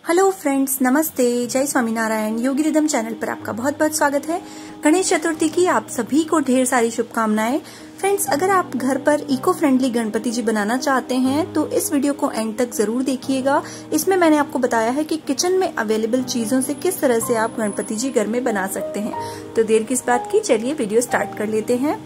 Hello friends, नमस्ते, जय स्वामीनारायण। योगी rhythm channel पर आपका बहुत बहुत स्वागत है। गणेश चतुर्थी की आप सभी को ढेर सारी शुभकामनाएं। फ्रेंड्स, अगर आप घर पर इको फ्रेंडली गणपति जी बनाना चाहते हैं तो इस वीडियो को एंड तक जरूर देखिएगा। इसमें मैंने आपको बताया है कि किचन में अवेलेबल चीजों से किस तरह से आप गणपति जी घर में बना सकते हैं। तो देर किस बात की, चलिए वीडियो स्टार्ट कर लेते हैं।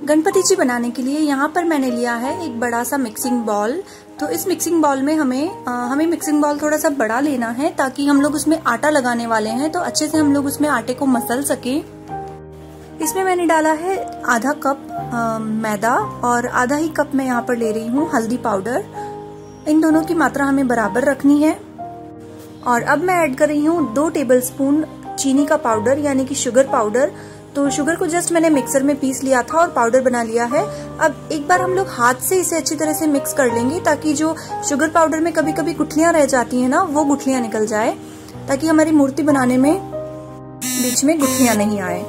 गणपति जी बनाने के लिए यहाँ पर मैंने लिया है एक बड़ा सा मिक्सिंग बॉल। तो इस मिक्सिंग बॉल में हमें मिक्सिंग बॉल थोड़ा सा बड़ा लेना है ताकि हम लोग उसमें आटा लगाने वाले हैं तो अच्छे से हम लोग उसमें आटे को मसल सके। इसमें मैंने डाला है आधा कप मैदा और आधा ही कप मैं यहाँ पर ले रही हूँ हल्दी पाउडर। इन दोनों की मात्रा हमें बराबर रखनी है। और अब मैं ऐड कर रही हूँ 2 टेबलस्पून चीनी का पाउडर यानी कि शुगर पाउडर। तो शुगर को जस्ट मैंने मिक्सर में पीस लिया था और पाउडर बना लिया है। अब एक बार हम लोग हाथ से इसे अच्छी तरह से मिक्स कर लेंगे ताकि जो शुगर पाउडर में कभी कभी गुठलियां रह जाती हैं ना, वो गुठलियां निकल जाए, ताकि हमारी मूर्ति बनाने में बीच में गुठलियां नहीं आए।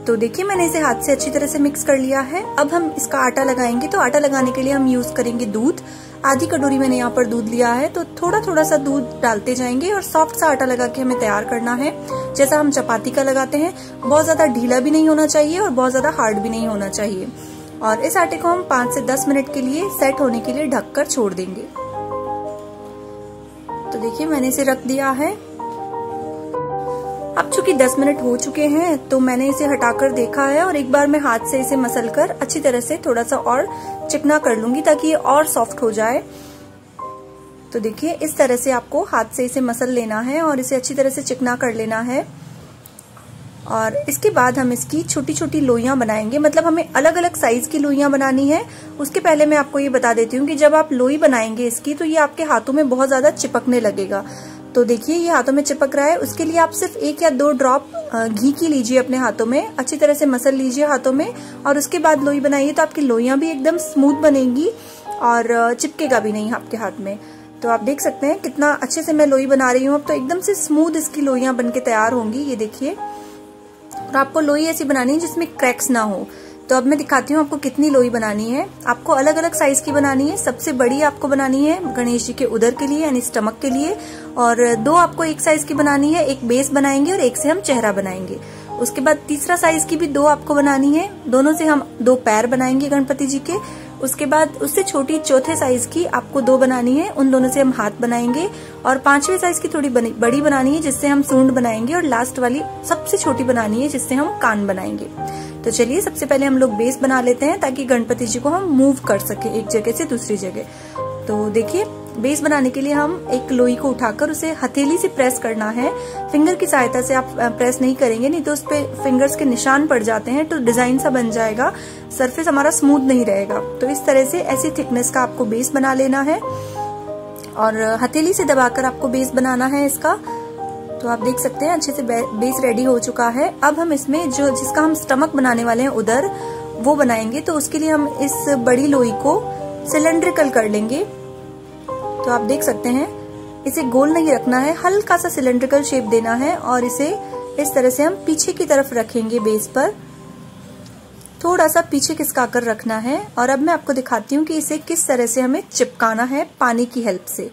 तो देखिए, मैंने इसे हाथ से अच्छी तरह से मिक्स कर लिया है। अब हम इसका आटा लगाएंगे। तो आटा लगाने के लिए हम यूज करेंगे दूध। आधी कटोरी मैंने यहाँ पर दूध लिया है। तो थोड़ा थोड़ा सा दूध डालते जाएंगे और सॉफ्ट सा आटा लगा के हमें तैयार करना है, जैसा हम चपाती का लगाते हैं। बहुत ज्यादा ढीला भी नहीं होना चाहिए और बहुत ज्यादा हार्ड भी नहीं होना चाहिए। और इस आटे को हम 5 से 10 मिनट के लिए सेट होने के लिए ढककर छोड़ देंगे। तो देखिए, मैंने इसे रख दिया है। अब चूंकि 10 मिनट हो चुके हैं तो मैंने इसे हटाकर देखा है और एक बार मैं हाथ से इसे मसलकर अच्छी तरह से थोड़ा सा और चिकना कर लूंगी ताकि ये और सॉफ्ट हो जाए। तो देखिए, इस तरह से आपको हाथ से इसे मसल लेना है और इसे अच्छी तरह से चिकना कर लेना है। और इसके बाद हम इसकी छोटी छोटी लोइयां बनाएंगे। मतलब हमें अलग अलग साइज की लोइयां बनानी है। उसके पहले मैं आपको ये बता देती हूँ कि जब आप लोई बनाएंगे इसकी तो ये आपके हाथों में बहुत ज्यादा चिपकने लगेगा। तो देखिए, ये हाथों में चिपक रहा है। उसके लिए आप सिर्फ 1 या 2 ड्रॉप घी की लीजिए अपने हाथों में, अच्छी तरह से मसल लीजिए हाथों में और उसके बाद लोई बनाइए। तो आपकी लोइयां भी एकदम स्मूथ बनेंगी और चिपकेगा भी नहीं आपके हाथ में। तो आप देख सकते हैं कितना अच्छे से मैं लोई बना रही हूँ। अब तो एकदम से स्मूथ इसकी लोइयां बनके तैयार होंगी, ये देखिए। और आपको लोई ऐसी बनानी है जिसमें क्रैक्स ना हो। तो अब मैं दिखाती हूँ आपको कितनी लोई बनानी है। आपको अलग अलग साइज की बनानी है। सबसे बड़ी आपको बनानी है गणेश जी के उदर के लिए यानी स्टमक के लिए, और 2 आपको एक साइज की बनानी है। एक बेस बनाएंगे और एक से हम चेहरा बनाएंगे। उसके बाद तीसरा साइज की भी 2 आपको बनानी है। दोनों से हम 2 पैर बनाएंगे गणपति जी के। उसके बाद उससे छोटी चौथे साइज की आपको 2 बनानी है। उन दोनों से हम हाथ बनाएंगे। और 5वें साइज की थोड़ी बड़ी बनानी है जिससे हम सूंड बनाएंगे। और लास्ट वाली सबसे छोटी बनानी है जिससे हम कान बनाएंगे। तो चलिए, सबसे पहले हम लोग बेस बना लेते हैं ताकि गणपति जी को हम मूव कर सके एक जगह से दूसरी जगह। तो देखिए, बेस बनाने के लिए हम एक लोई को उठाकर उसे हथेली से प्रेस करना है। फिंगर की सहायता से आप प्रेस नहीं करेंगे, नहीं तो उस पे फिंगर्स के निशान पड़ जाते हैं तो डिजाइन सा बन जाएगा, सरफेस हमारा स्मूथ नहीं रहेगा। तो इस तरह से ऐसी थिकनेस का आपको बेस बना लेना है और हथेली से दबाकर आपको बेस बनाना है इसका। तो आप देख सकते हैं अच्छे से बेस रेडी हो चुका है। अब हम इसमें जिसका हम स्टमक बनाने वाले हैं उधर, वो बनाएंगे। तो उसके लिए हम इस बड़ी लोई को सिलेंड्रिकल कर लेंगे। तो आप देख सकते हैं, इसे गोल नहीं रखना है, हल्का सा सिलेंड्रिकल शेप देना है और इसे इस तरह से हम पीछे की तरफ रखेंगे। बेस पर थोड़ा सा पीछे खिसका कर रखना है। और अब मैं आपको दिखाती हूँ कि इसे किस तरह से हमें चिपकाना है पानी की हेल्प से।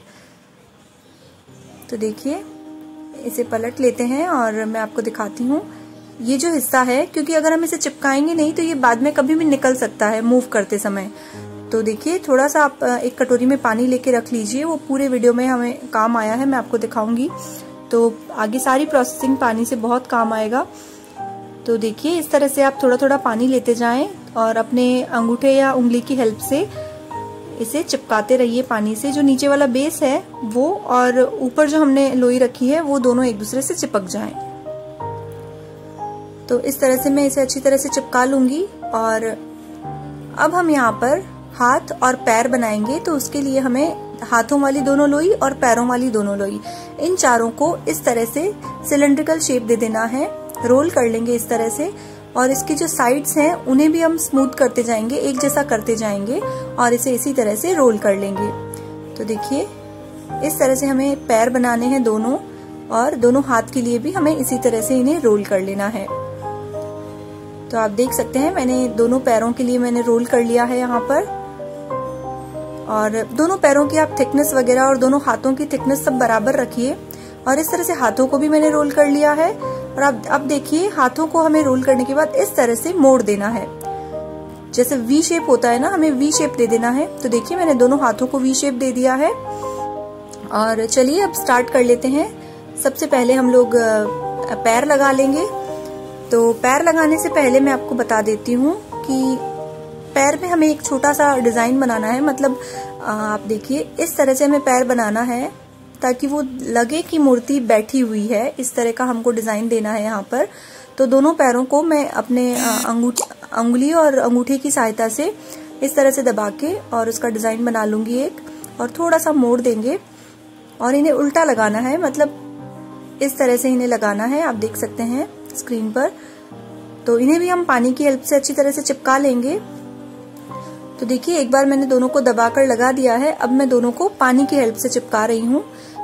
तो देखिए, इसे पलट लेते हैं और मैं आपको दिखाती हूँ। ये जो हिस्सा है, क्योंकि अगर हम इसे चिपकाएंगे नहीं तो ये बाद में कभी भी निकल सकता है मूव करते समय। तो देखिए, थोड़ा सा आप एक कटोरी में पानी लेके रख लीजिए। वो पूरे वीडियो में हमें काम आया है, मैं आपको दिखाऊंगी। तो आगे सारी प्रोसेसिंग पानी से बहुत काम आएगा। तो देखिए, इस तरह से आप थोड़ा थोड़ा पानी लेते जाएं और अपने अंगूठे या उंगली की हेल्प से इसे चिपकाते रहिए पानी से। जो नीचे वाला बेस है वो और ऊपर जो हमने लोई रखी है वो दोनों एक दूसरे से चिपक जाएं। तो इस तरह से मैं इसे अच्छी तरह से चिपका लूंगी। और अब हम यहाँ पर हाथ और पैर बनाएंगे। तो उसके लिए हमें हाथों वाली दोनों लोई और पैरों वाली दोनों लोई, इन चारों को इस तरह से सिलेंड्रिकल शेप दे देना है। रोल कर लेंगे इस तरह से और इसकी जो साइड्स हैं उन्हें भी हम स्मूथ करते जाएंगे, एक जैसा करते जाएंगे और इसे इसी तरह से रोल कर लेंगे। तो देखिए, इस तरह से हमें पैर बनाने हैं दोनों, और दोनों हाथ के लिए भी हमें इसी तरह से इन्हें रोल कर लेना है। तो आप देख सकते हैं मैंने दोनों पैरों के लिए मैंने रोल कर लिया है यहाँ पर। और दोनों पैरों की आप थिकनेस वगैरह और दोनों हाथों की थिकनेस सब बराबर रखिए। और इस तरह से हाथों को भी मैंने रोल कर लिया है। और अब देखिए हाथों को हमें रोल करने के बाद इस तरह से मोड़ देना है। जैसे वी शेप होता है ना, हमें वी शेप दे देना है। तो देखिए मैंने दोनों हाथों को वी शेप दे दिया है। और चलिए अब स्टार्ट कर लेते हैं। सबसे पहले हम लोग पैर लगा लेंगे। तो पैर लगाने से पहले मैं आपको बता देती हूँ कि पैर में हमें एक छोटा सा डिजाइन बनाना है। मतलब आप देखिए इस तरह से हमें पैर बनाना है ताकि वो लगे कि मूर्ति बैठी हुई है। इस तरह का हमको डिजाइन देना है यहाँ पर। तो दोनों पैरों को मैं अपने अंगुली और अंगूठे की सहायता से इस तरह से दबा के और उसका डिजाइन बना लूंगी एक, और थोड़ा सा मोड़ देंगे और इन्हें उल्टा लगाना है। मतलब इस तरह से इन्हें लगाना है, आप देख सकते हैं स्क्रीन पर। तो इन्हें भी हम पानी की हेल्प से अच्छी तरह से चिपका लेंगे। तो देखिए एक बार मैंने दोनों को दबाकर लगा दिया है। अब मैं दोनों को पानी की हेल्प से चिपका रही हूँ।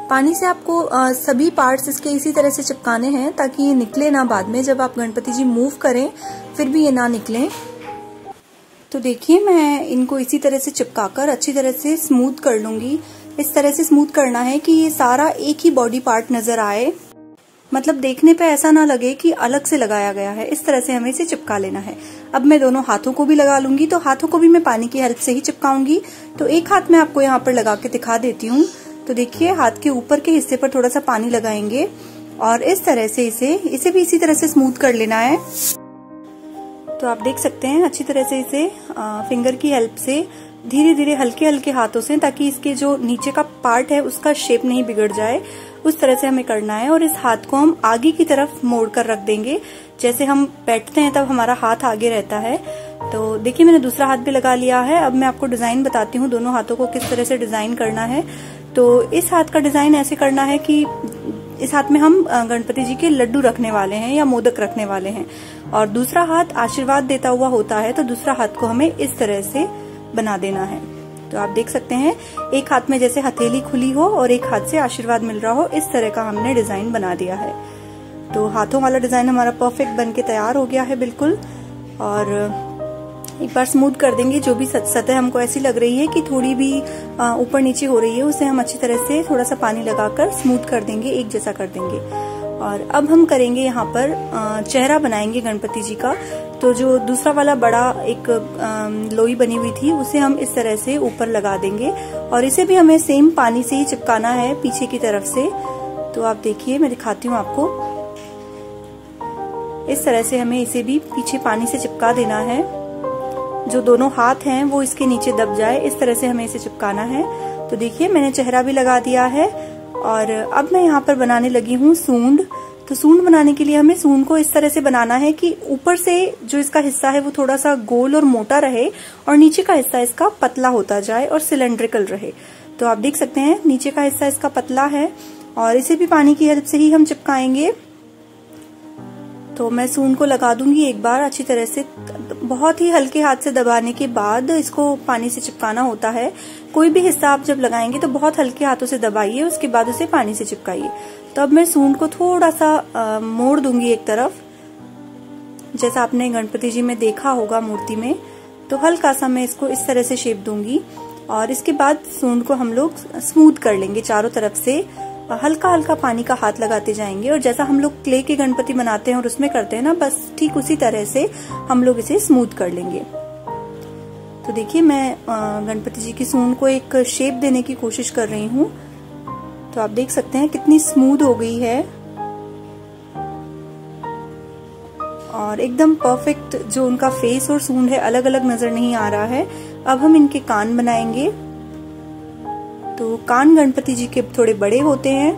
पानी से आपको सभी पार्ट्स इसके इसी तरह से चिपकाने हैं ताकि ये निकले ना बाद में, जब आप गणपति जी मूव करें फिर भी ये ना निकले। तो देखिए मैं इनको इसी तरह से चिपकाकर अच्छी तरह से स्मूथ कर लूंगी। इस तरह से स्मूथ करना है कि ये सारा एक ही बॉडी पार्ट नजर आए। मतलब देखने पे ऐसा ना लगे कि अलग से लगाया गया है। इस तरह से हमें इसे चिपका लेना है। अब मैं दोनों हाथों को भी लगा लूंगी। तो हाथों को भी मैं पानी की हेल्प से ही चिपकाऊंगी। तो एक हाथ में आपको यहाँ पर लगा के दिखा देती हूँ। तो देखिए हाथ के ऊपर के हिस्से पर थोड़ा सा पानी लगाएंगे और इस तरह से इसे भी इसी तरह से स्मूथ कर लेना है। तो आप देख सकते हैं अच्छी तरह से इसे फिंगर की हेल्प से धीरे धीरे हल्के हल्के हाथों से, ताकि इसके जो नीचे का पार्ट है उसका शेप नहीं बिगड़ जाए, उस तरह से हमें करना है। और इस हाथ को हम आगे की तरफ मोड़ कर रख देंगे। जैसे हम बैठते हैं तब हमारा हाथ आगे रहता है। तो देखिए मैंने दूसरा हाथ भी लगा लिया है। अब मैं आपको डिजाइन बताती हूँ दोनों हाथों को किस तरह से डिजाइन करना है। तो इस हाथ का डिजाइन ऐसे करना है कि इस हाथ में हम गणपति जी के लड्डू रखने वाले हैं या मोदक रखने वाले हैं, और दूसरा हाथ आशीर्वाद देता हुआ होता है। तो दूसरा हाथ को हमें इस तरह से बना देना है। तो आप देख सकते हैं एक हाथ में जैसे हथेली खुली हो और एक हाथ से आशीर्वाद मिल रहा हो, इस तरह का हमने डिजाइन बना दिया है। तो हाथों वाला डिजाइन हमारा परफेक्ट बनके तैयार हो गया है बिल्कुल। और एक बार स्मूथ कर देंगे। जो भी सतह हमको ऐसी लग रही है कि थोड़ी भी ऊपर नीचे हो रही है, उसे हम अच्छी तरह से थोड़ा सा पानी लगाकर स्मूथ कर देंगे, एक जैसा कर देंगे। और अब हम करेंगे यहाँ पर चेहरा बनाएंगे गणपति जी का। तो जो दूसरा वाला बड़ा एक लोई बनी हुई थी उसे हम इस तरह से ऊपर लगा देंगे, और इसे भी हमें सेम पानी से ही चिपकाना है पीछे की तरफ से। तो आप देखिए मैं दिखाती हूँ आपको। इस तरह से हमें इसे भी पीछे पानी से चिपका देना है। जो दोनों हाथ हैं वो इसके नीचे दब जाए, इस तरह से हमें इसे चिपकाना है। तो देखिए मैंने चेहरा भी लगा दिया है। और अब मैं यहाँ पर बनाने लगी हूँ सूंड। तो सूंड बनाने के लिए हमें सूंड को इस तरह से बनाना है कि ऊपर से जो इसका हिस्सा है वो थोड़ा सा गोल और मोटा रहे, और नीचे का हिस्सा इसका पतला होता जाए और सिलेंड्रिकल रहे। तो आप देख सकते हैं नीचे का हिस्सा इसका पतला है, और इसे भी पानी की हेल्प से ही हम चिपकाएंगे। तो मैं सूंड को लगा दूंगी एक बार अच्छी तरह से। बहुत ही हल्के हाथ से दबाने के बाद इसको पानी से चिपकाना होता है। कोई भी हिस्सा आप जब लगाएंगे तो बहुत हल्के हाथों से दबाइए, उसके बाद उसे पानी से चिपकाइए। तो अब मैं सूंड को थोड़ा सा मोड़ दूंगी एक तरफ, जैसा आपने गणपति जी में देखा होगा मूर्ति में। तो हल्का सा मैं इसको इस तरह से शेप दूंगी, और इसके बाद सूंड को हम लोग स्मूथ कर लेंगे चारों तरफ से। हल्का हल्का पानी का हाथ लगाते जाएंगे, और जैसा हम लोग क्ले के गणपति बनाते हैं और उसमें करते हैं ना, बस ठीक उसी तरह से हम लोग इसे स्मूथ कर लेंगे। तो देखिए मैं गणपति जी की सूंड को एक शेप देने की कोशिश कर रही हूँ। तो आप देख सकते हैं कितनी स्मूथ हो गई है, और एकदम परफेक्ट जो उनका फेस और सूंड है अलग अलग नजर नहीं आ रहा है। अब हम इनके कान बनाएंगे। तो कान गणपति जी के थोड़े बड़े होते हैं।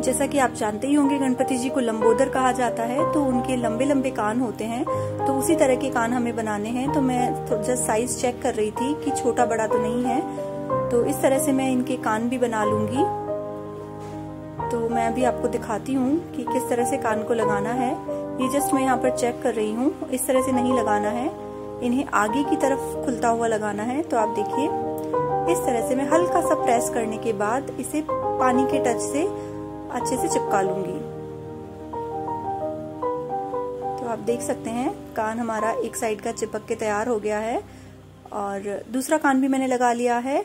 जैसा कि आप जानते ही होंगे गणपति जी को लंबोदर कहा जाता है, तो उनके लंबे लंबे कान होते हैं। तो उसी तरह के कान हमें बनाने हैं। तो मैं थोड़ा साइज चेक कर रही थी कि छोटा बड़ा तो नहीं है। तो इस तरह से मैं इनके कान भी बना लूंगी। तो मैं अभी आपको दिखाती हूँ कि किस तरह से कान को लगाना है। ये जस्ट मैं यहाँ पर चेक कर रही हूँ, इस तरह से नहीं लगाना है, इन्हें आगे की तरफ खुलता हुआ लगाना है। तो आप देखिए इस तरह से मैं हल्का सा प्रेस करने के बाद इसे पानी के टच से अच्छे से चिपका लूंगी। तो आप देख सकते हैं कान हमारा एक साइड का चिपक के तैयार हो गया है और दूसरा कान भी मैंने लगा लिया है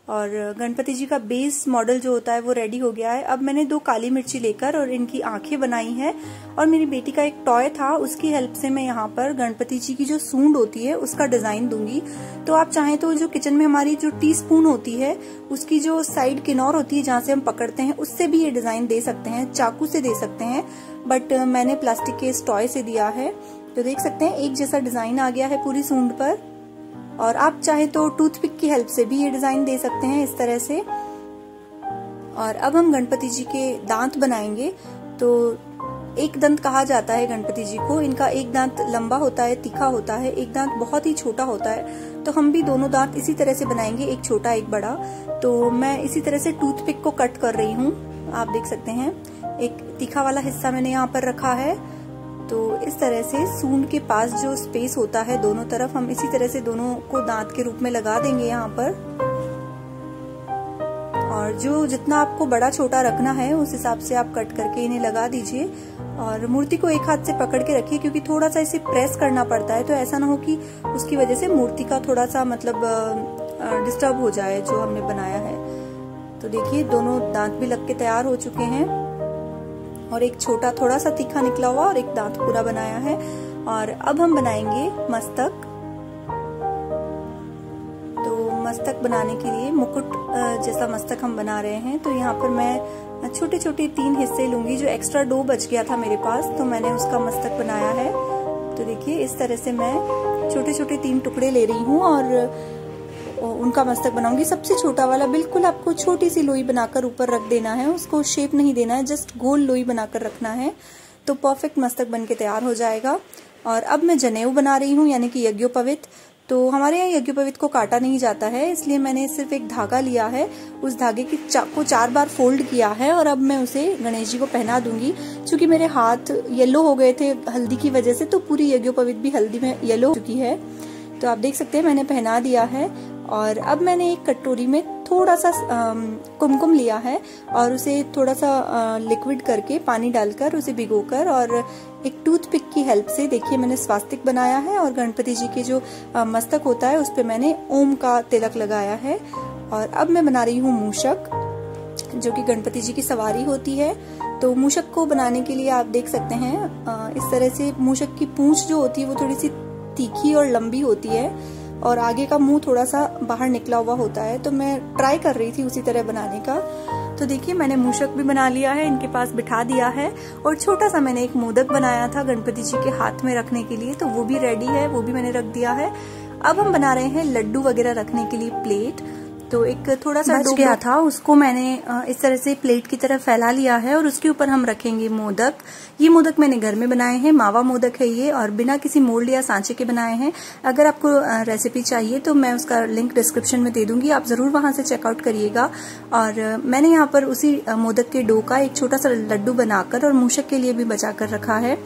और गणपति जी का बेस मॉडल जो होता है वो रेडी हो गया है। अब मैंने 2 काली मिर्ची लेकर और इनकी आंखें बनाई हैं और मेरी बेटी का एक टॉय था, उसकी हेल्प से मैं यहाँ पर गणपति जी की जो सूंड होती है उसका डिजाइन दूंगी। तो आप चाहें तो जो किचन में हमारी जो टीस्पून होती है उसकी जो साइड किनार होती है जहाँ से हम पकड़ते हैं उससे भी ये डिजाइन दे सकते हैं, चाकू से दे सकते हैं, बट मैंने प्लास्टिक के इस टॉय से दिया है। तो देख सकते हैं एक जैसा डिजाइन आ गया है पूरी सूंड पर। और आप चाहे तो टूथपिक की हेल्प से भी ये डिजाइन दे सकते हैं इस तरह से। और अब हम गणपति जी के दांत बनाएंगे। तो एक दंत कहा जाता है गणपति जी को, इनका एक दांत लंबा होता है, तीखा होता है, एक दांत बहुत ही छोटा होता है। तो हम भी दोनों दांत इसी तरह से बनाएंगे, एक छोटा एक बड़ा। तो मैं इसी तरह से टूथपिक को कट कर रही हूँ, आप देख सकते हैं। एक तीखा वाला हिस्सा मैंने यहाँ पर रखा है। तो इस तरह से सूंड के पास जो स्पेस होता है दोनों तरफ हम इसी तरह से दोनों को दांत के रूप में लगा देंगे यहाँ पर। और जो जितना आपको बड़ा छोटा रखना है उस हिसाब से आप कट करके इन्हें लगा दीजिए। और मूर्ति को एक हाथ से पकड़ के रखिए क्योंकि थोड़ा सा इसे प्रेस करना पड़ता है, तो ऐसा ना हो कि उसकी वजह से मूर्ति का थोड़ा सा मतलब डिस्टर्ब हो जाए जो हमने बनाया है। तो देखिए दोनों दांत भी लग के तैयार हो चुके हैं और एक छोटा थोड़ा सा तीखा निकला हुआ और एक दांत पूरा बनाया है। और अब हम बनाएंगे मस्तक। तो मस्तक बनाने के लिए मुकुट जैसा मस्तक हम बना रहे हैं। तो यहाँ पर मैं छोटे छोटे 3 हिस्से लूंगी, जो एक्स्ट्रा डो बच गया था मेरे पास तो मैंने उसका मस्तक बनाया है। तो देखिए इस तरह से मैं छोटे छोटे 3 टुकड़े ले रही हूँ और उनका मस्तक बनाऊंगी। सबसे छोटा वाला बिल्कुल आपको छोटी सी लोई बनाकर ऊपर रख देना है, उसको शेप नहीं देना है, जस्ट गोल लोई बनाकर रखना है। तो परफेक्ट मस्तक बनके तैयार हो जाएगा। और अब मैं जनेऊ बना रही हूँ, यानी कि यज्ञोपवीत। तो हमारे यहाँ यज्ञोपवीत को काटा नहीं जाता है, इसलिए मैंने सिर्फ एक धागा लिया है, उस धागे को 4 बार फोल्ड किया है और अब मैं उसे गणेश जी को पहना दूंगी। क्योंकि मेरे हाथ येलो हो गए थे हल्दी की वजह से, तो पूरी यज्ञोपवीत भी हल्दी में येलो हो चुकी है। तो आप देख सकते हैं मैंने पहना दिया है। और अब मैंने एक कटोरी में थोड़ा सा कुमकुम लिया है और उसे थोड़ा सा लिक्विड करके पानी डालकर उसे भिगोकर और एक टूथपिक की हेल्प से देखिए मैंने स्वास्तिक बनाया है। और गणपति जी के जो मस्तक होता है उस पे मैंने ओम का तिलक लगाया है। और अब मैं बना रही हूँ मूषक, जो कि गणपति जी की सवारी होती है। तो मूषक को बनाने के लिए आप देख सकते हैं इस तरह से मूषक की पूंछ जो होती है वो थोड़ी सी तीखी और लंबी होती है और आगे का मुंह थोड़ा सा बाहर निकला हुआ होता है। तो मैं ट्राई कर रही थी उसी तरह बनाने का। तो देखिए मैंने मूषक भी बना लिया है, इनके पास बिठा दिया है। और छोटा सा मैंने एक मोदक बनाया था गणपति जी के हाथ में रखने के लिए, तो वो भी रेडी है, वो भी मैंने रख दिया है। अब हम बना रहे हैं लड्डू वगैरह रखने के लिए प्लेट। तो एक थोड़ा सा बच गया था, उसको मैंने इस तरह से प्लेट की तरह फैला लिया है और उसके ऊपर हम रखेंगे मोदक। ये मोदक मैंने घर में बनाए हैं, मावा मोदक है ये, और बिना किसी मोल्ड या सांचे के बनाए हैं। अगर आपको रेसिपी चाहिए तो मैं उसका लिंक डिस्क्रिप्शन में दे दूंगी, आप जरूर वहां से चेकआउट करिएगा। और मैंने यहाँ पर उसी मोदक के डो का एक छोटा सा लड्डू बनाकर और मूषक के लिए भी बचा कर रखा है।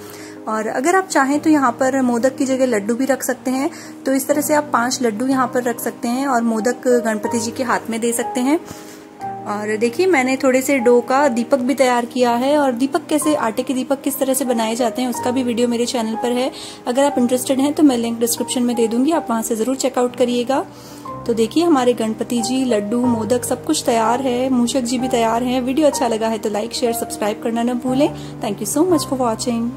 और अगर आप चाहें तो यहाँ पर मोदक की जगह लड्डू भी रख सकते हैं। तो इस तरह से आप 5 लड्डू यहाँ पर रख सकते हैं और मोदक गणपति जी के हाथ में दे सकते हैं। और देखिए मैंने थोड़े से डो का दीपक भी तैयार किया है। और दीपक कैसे, आटे के दीपक किस तरह से बनाए जाते हैं उसका भी वीडियो मेरे चैनल पर है। अगर आप इंटरेस्टेड हैं तो मैं लिंक डिस्क्रिप्शन में दे दूंगी, आप वहां से जरूर चेकआउट करिएगा। तो देखिए हमारे गणपति जी, लड्डू, मोदक सब कुछ तैयार है, मूषक जी भी तैयार है। वीडियो अच्छा लगा है तो लाइक, शेयर, सब्सक्राइब करना न भूलें। Thank you so much for watching.